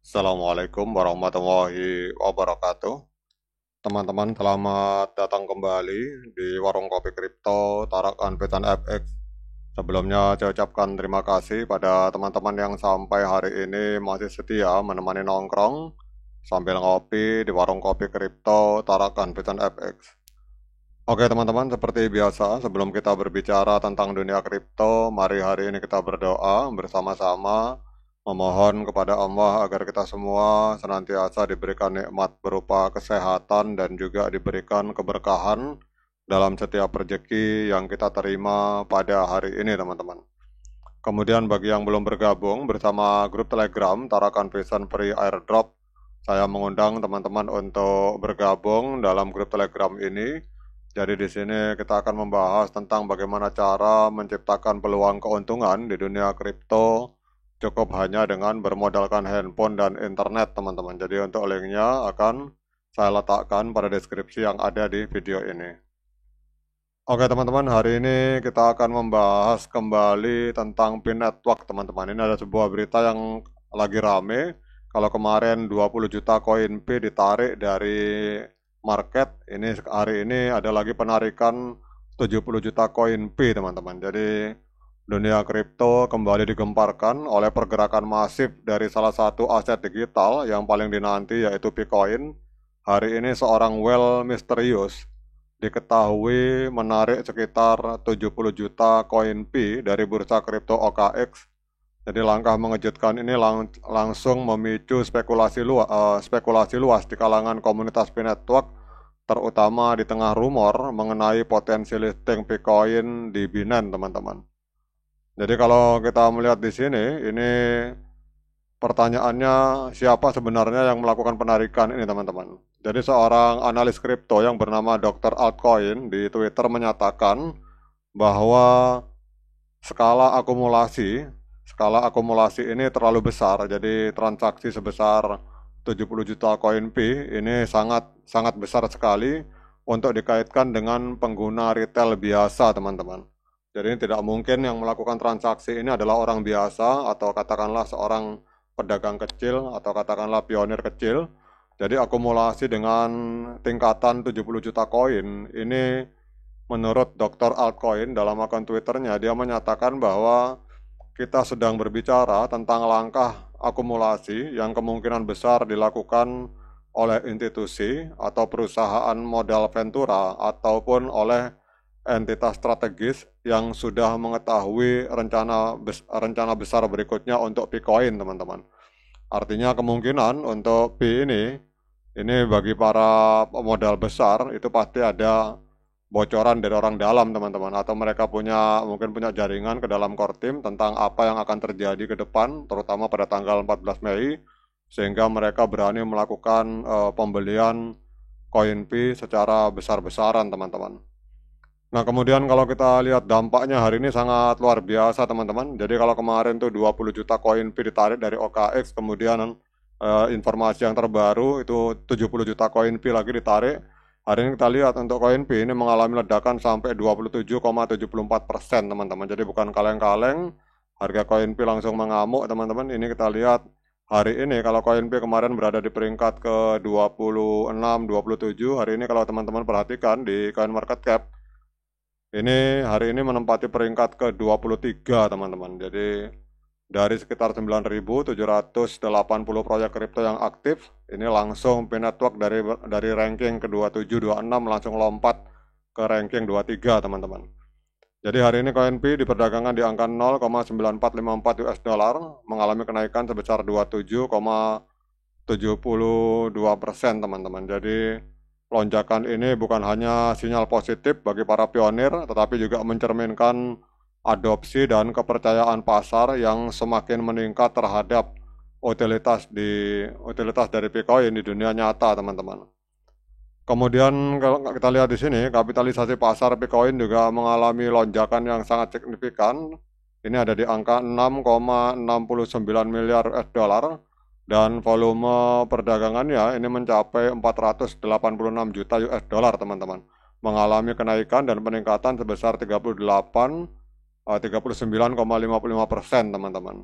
Assalamualaikum warahmatullahi wabarakatuh. Teman-teman, selamat datang kembali di Warung Kopi Kripto Tarak Anpetan FX. Sebelumnya saya ucapkan terima kasih pada teman-teman yang sampai hari ini masih setia menemani nongkrong sambil ngopi di Warung Kopi Kripto Tarak Anpetan FX. Oke teman-teman, seperti biasa sebelum kita berbicara tentang dunia kripto, mari hari ini kita berdoa bersama-sama memohon kepada Allah agar kita semua senantiasa diberikan nikmat berupa kesehatan dan juga diberikan keberkahan dalam setiap rezeki yang kita terima pada hari ini teman-teman. Kemudian bagi yang belum bergabung bersama grup Telegram Tarakan Vision Free Airdrop, saya mengundang teman-teman untuk bergabung dalam grup Telegram ini. Jadi di sini kita akan membahas tentang bagaimana cara menciptakan peluang keuntungan di dunia kripto cukup hanya dengan bermodalkan handphone dan internet teman-teman. Jadi untuk linknya akan saya letakkan pada deskripsi yang ada di video ini. Oke teman-teman, hari ini kita akan membahas kembali tentang Pin Network teman-teman. Ini ada sebuah berita yang lagi rame. Kalau kemarin 20 juta koin P ditarik dari market, ini hari ini ada lagi penarikan 70 juta koin P teman-teman. Jadi dunia kripto kembali digemparkan oleh pergerakan masif dari salah satu aset digital yang paling dinanti yaitu Bitcoin. Hari ini seorang whale misterius diketahui menarik sekitar 70 juta koin P dari bursa kripto OKX. Jadi langkah mengejutkan ini langsung memicu spekulasi luas di kalangan komunitas P Network, terutama di tengah rumor mengenai potensi listing Bitcoin di Binance, teman-teman. Jadi kalau kita melihat di sini, ini pertanyaannya siapa sebenarnya yang melakukan penarikan ini, teman-teman. Jadi seorang analis kripto yang bernama Dr. Altcoin di Twitter menyatakan bahwa skala akumulasi ini terlalu besar. Jadi transaksi sebesar 70 juta koin P ini sangat sangat besar sekali untuk dikaitkan dengan pengguna retail biasa, teman-teman. Jadi ini tidak mungkin yang melakukan transaksi ini adalah orang biasa atau katakanlah seorang pedagang kecil atau katakanlah pionir kecil. Jadi akumulasi dengan tingkatan 70 juta koin ini menurut Dr. Altcoin dalam akun Twitternya, dia menyatakan bahwa kita sedang berbicara tentang langkah akumulasi yang kemungkinan besar dilakukan oleh institusi atau perusahaan modal ventura ataupun oleh entitas strategis yang sudah mengetahui rencana besar berikutnya untuk Bitcoin, teman-teman. Artinya kemungkinan untuk P ini bagi para modal besar itu pasti ada bocoran dari orang dalam, teman-teman, atau mereka mungkin punya jaringan ke dalam core team tentang apa yang akan terjadi ke depan, terutama pada tanggal 14 Mei, sehingga mereka berani melakukan pembelian koin P secara besar-besaran, teman-teman. Nah, kemudian kalau kita lihat dampaknya hari ini sangat luar biasa, teman-teman. Jadi kalau kemarin tuh 20 juta koin P ditarik dari OKX, kemudian informasi yang terbaru itu 70 juta koin P lagi ditarik. Hari ini kita lihat untuk koin P ini mengalami ledakan sampai 27,74%, teman-teman. Jadi bukan kaleng-kaleng, harga koin P langsung mengamuk, teman-teman. Ini kita lihat hari ini kalau koin P kemarin berada di peringkat ke 26, 27, hari ini kalau teman-teman perhatikan di Coin Market Cap, ini hari ini menempati peringkat ke 23, teman-teman. Jadi dari sekitar 9.780 proyek kripto yang aktif, ini langsung P Network dari ranking ke 27, 26 langsung lompat ke ranking 23, teman-teman. Jadi hari ini koin P diperdagangkan di angka 0,9454 US dollar, mengalami kenaikan sebesar 27,72%, teman-teman. Jadi lonjakan ini bukan hanya sinyal positif bagi para pionir, tetapi juga mencerminkan adopsi dan kepercayaan pasar yang semakin meningkat terhadap utilitas dari Bitcoin di dunia nyata, teman-teman. Kemudian kalau kita lihat di sini, kapitalisasi pasar Bitcoin juga mengalami lonjakan yang sangat signifikan. Ini ada di angka 6,69 miliar US dollar. Dan volume perdagangannya ini mencapai 486 juta US dollar, teman-teman. Mengalami kenaikan dan peningkatan sebesar 39,55%, teman-teman.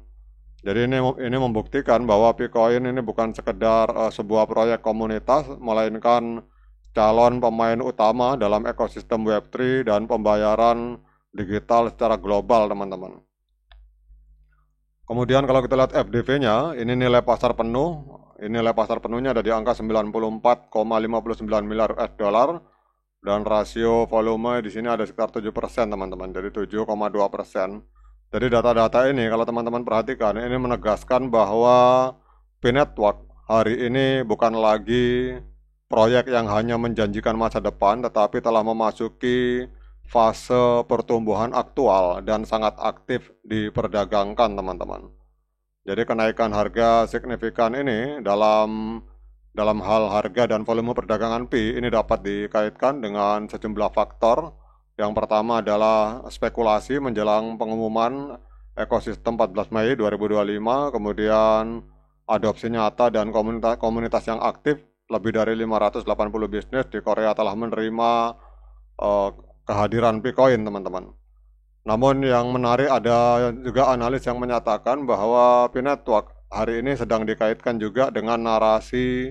Jadi ini membuktikan bahwa Picoin ini bukan sekedar sebuah proyek komunitas, melainkan calon pemain utama dalam ekosistem Web3 dan pembayaran digital secara global, teman-teman. Kemudian kalau kita lihat FDV-nya, ini nilai pasar penuh. Ini nilai pasar penuhnya ada di angka 94,59 miliar US dollar dan rasio volume di sini ada sekitar 7%, teman-teman. Jadi 7,2%. Jadi data-data ini kalau teman-teman perhatikan, ini menegaskan bahwa P-Network hari ini bukan lagi proyek yang hanya menjanjikan masa depan, tetapi telah memasuki fase pertumbuhan aktual dan sangat aktif diperdagangkan, teman-teman. Jadi kenaikan harga signifikan ini dalam hal harga dan volume perdagangan Pi ini dapat dikaitkan dengan sejumlah faktor. Yang pertama adalah spekulasi menjelang pengumuman ekosistem 14 Mei 2025, kemudian adopsi nyata dan komunitas yang aktif. Lebih dari 580 bisnis di Korea telah menerima kehadiran Picoin, teman-teman. Namun yang menarik ada juga analis yang menyatakan bahwa P-Network hari ini sedang dikaitkan juga dengan narasi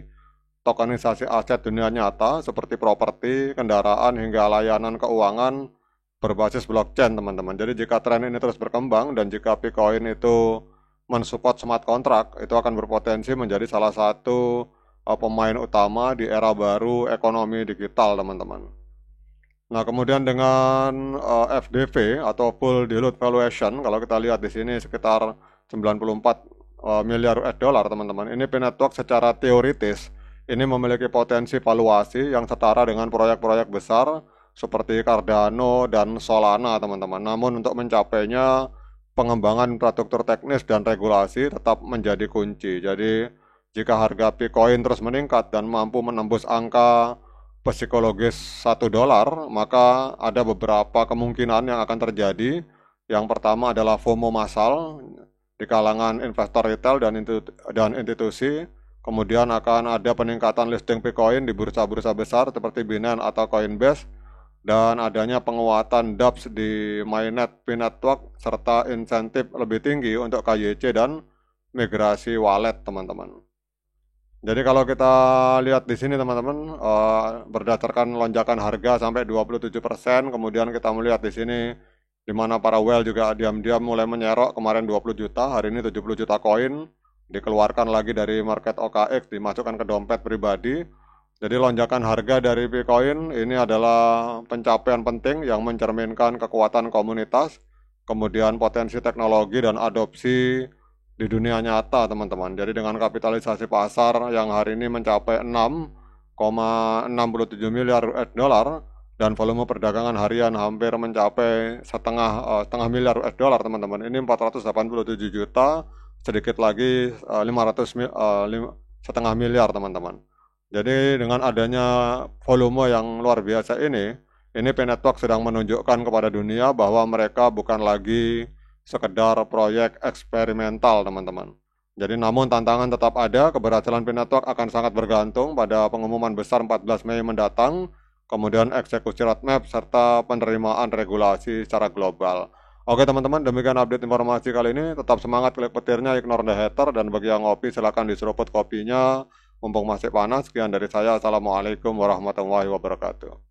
tokenisasi aset dunia nyata seperti properti, kendaraan, hingga layanan keuangan berbasis blockchain, teman-teman. Jadi jika tren ini terus berkembang dan jika Picoin itu mensupport smart contract, itu akan berpotensi menjadi salah satu pemain utama di era baru ekonomi digital, teman-teman. Nah, kemudian dengan FDV atau full dilute valuation, kalau kita lihat di sini sekitar 94 miliar US dollar, teman-teman. Ini P-Network secara teoritis ini memiliki potensi valuasi yang setara dengan proyek-proyek besar seperti Cardano dan Solana, teman-teman. Namun untuk mencapainya, pengembangan infrastruktur teknis dan regulasi tetap menjadi kunci. Jadi jika harga Picoin terus meningkat dan mampu menembus angka psikologis $1, maka ada beberapa kemungkinan yang akan terjadi. Yang pertama adalah FOMO massal di kalangan investor retail dan institusi. Kemudian akan ada peningkatan listing Picoin di bursa-bursa besar seperti Binance atau Coinbase, dan adanya penguatan dApps di Mainnet P-Network, serta insentif lebih tinggi untuk KYC dan migrasi wallet, teman-teman. Jadi kalau kita lihat di sini, teman-teman, berdasarkan lonjakan harga sampai 27%, kemudian kita melihat di sini di mana para whale juga diam-diam mulai menyerok, kemarin 20 juta, hari ini 70 juta koin dikeluarkan lagi dari market OKX, dimasukkan ke dompet pribadi. Jadi lonjakan harga dari Picoin ini adalah pencapaian penting yang mencerminkan kekuatan komunitas, kemudian potensi teknologi dan adopsi di dunia nyata, teman-teman. Jadi dengan kapitalisasi pasar yang hari ini mencapai 6,67 miliar US dollar dan volume perdagangan harian hampir mencapai setengah miliar US dollar, teman-teman. Ini 487 juta, sedikit lagi setengah miliar, teman-teman. Jadi dengan adanya volume yang luar biasa ini P-Network sedang menunjukkan kepada dunia bahwa mereka bukan lagi sekedar proyek eksperimental, teman-teman. Jadi namun tantangan tetap ada, keberhasilan P-Network akan sangat bergantung pada pengumuman besar 14 Mei mendatang, kemudian eksekusi roadmap, serta penerimaan regulasi secara global. Oke, teman-teman, demikian update informasi kali ini. Tetap semangat, klik petirnya, ignore the hater, dan bagi yang ngopi silakan diseruput kopinya mumpung masih panas. Sekian dari saya. Assalamualaikum warahmatullahi wabarakatuh.